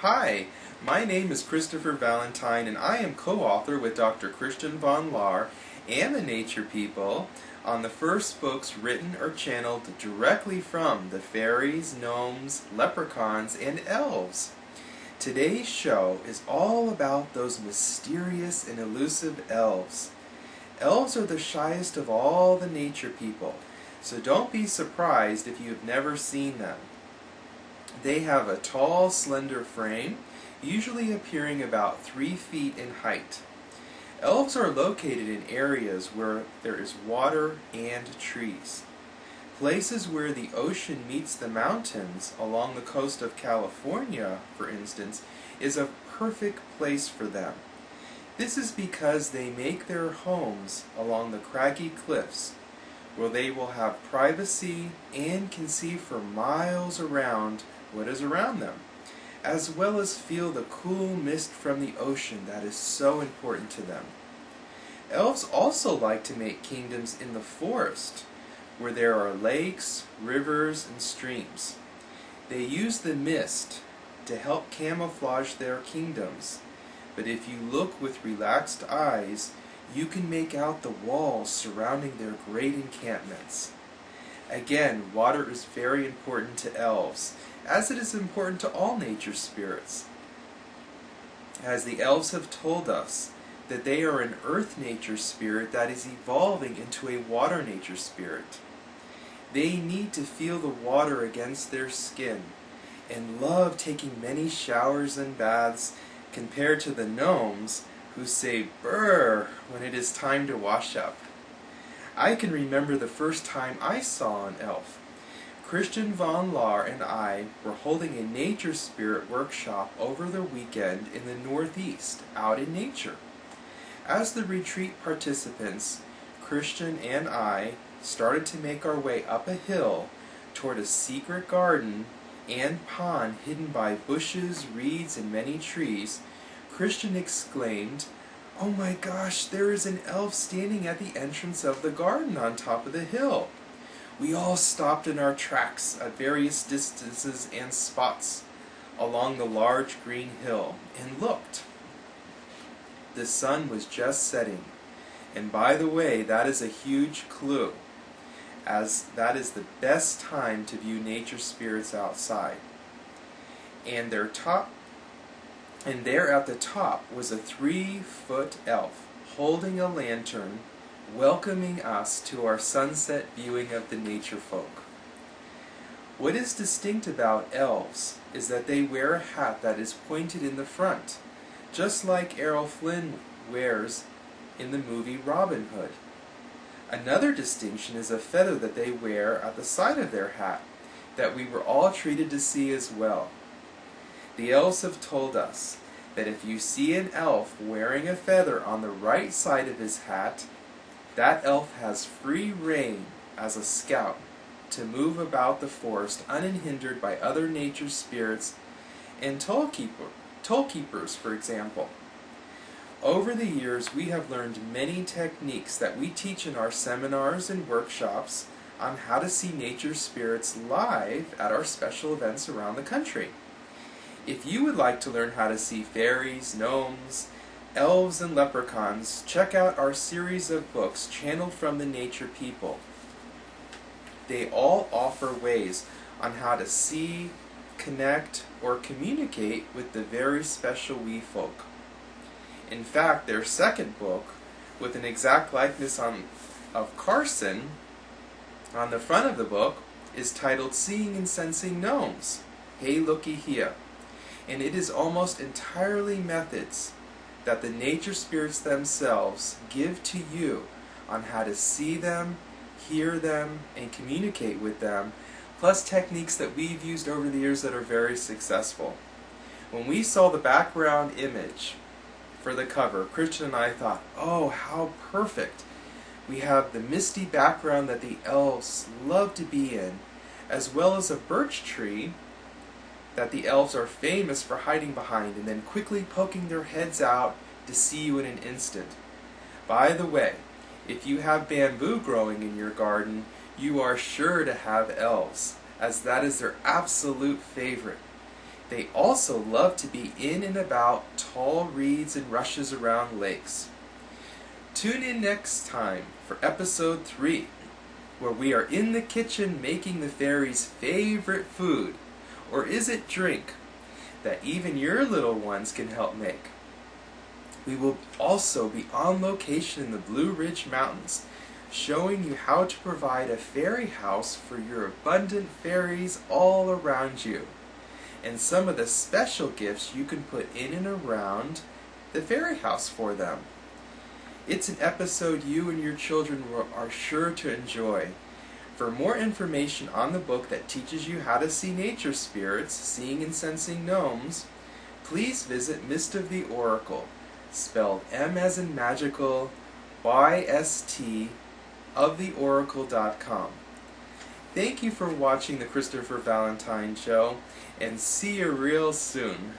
Hi, my name is Christopher Valentine, and I am co-author with Dr. Christian von Lahr and the Nature People on the first books written or channeled directly from the fairies, gnomes, leprechauns, and elves. Today's show is all about those mysterious and elusive elves. Elves are the shyest of all the nature people, so don't be surprised if you have never seen them. They have a tall, slender frame, usually appearing about 3 feet in height. Elves are located in areas where there is water and trees. Places where the ocean meets the mountains, along the coast of California, for instance, is a perfect place for them. This is because they make their homes along the craggy cliffs, where they will have privacy and can see for miles around what is around them, as well as feel the cool mist from the ocean that is so important to them. Elves also like to make kingdoms in the forest, where there are lakes, rivers, and streams. They use the mist to help camouflage their kingdoms, but if you look with relaxed eyes, you can make out the walls surrounding their great encampments. Again, water is very important to elves, as it is important to all nature spirits, as the elves have told us that they are an earth nature spirit that is evolving into a water nature spirit. They need to feel the water against their skin and love taking many showers and baths, compared to the gnomes who say "brr" when it is time to wash up. I can remember the first time I saw an elf. Christian von Lahr and I were holding a nature spirit workshop over the weekend in the Northeast, out in nature. As the retreat participants, Christian and I started to make our way up a hill toward a secret garden and pond hidden by bushes, reeds, and many trees. Christian exclaimed, "Oh my gosh, there is an elf standing at the entrance of the garden on top of the hill." We all stopped in our tracks at various distances and spots along the large green hill and looked. The sun was just setting, and by the way, that is a huge clue, as that is the best time to view nature spirits outside. And there at the top was a 3-foot elf holding a lantern, welcoming us to our sunset viewing of the nature folk. What is distinct about elves is that they wear a hat that is pointed in the front, just like Errol Flynn wears in the movie Robin Hood. Another distinction is a feather that they wear at the side of their hat, that we were all treated to see as well. The elves have told us that if you see an elf wearing a feather on the right side of his hat, that elf has free rein as a scout to move about the forest unhindered by other nature spirits and toll keepers, for example. Over the years, we have learned many techniques that we teach in our seminars and workshops on how to see nature spirits live at our special events around the country. If you would like to learn how to see fairies, gnomes, elves, and leprechauns, check out our series of books channeled from the Nature People. They all offer ways on how to see, connect, or communicate with the very special wee folk. In fact, their second book, with an exact likeness of Carson on the front of the book, is titled Seeing and Sensing Gnomes. Hey, looky here. And it is almost entirely methods that the nature spirits themselves give to you on how to see them, hear them, and communicate with them, plus techniques that we've used over the years that are very successful. When we saw the background image for the cover, Christian and I thought, oh, how perfect. We have the misty background that the elves love to be in, as well as a birch tree that the elves are famous for hiding behind and then quickly poking their heads out to see you in an instant. By the way, if you have bamboo growing in your garden, you are sure to have elves, as that is their absolute favorite. They also love to be in and about tall reeds and rushes around lakes. Tune in next time for episode 3, where we are in the kitchen making the fairies' favorite food, or is it drink, that even your little ones can help make. We will also be on location in the Blue Ridge Mountains, showing you how to provide a fairy house for your abundant fairies all around you, and some of the special gifts you can put in and around the fairy house for them. It's an episode you and your children are sure to enjoy. For more information on the book that teaches you how to see nature spirits, seeing and sensing gnomes, please visit Mist of the Oracle, spelled M as in magical, Y-S-T, of theoracle.com. Thank you for watching the Christopher Valentine Show, and see you real soon.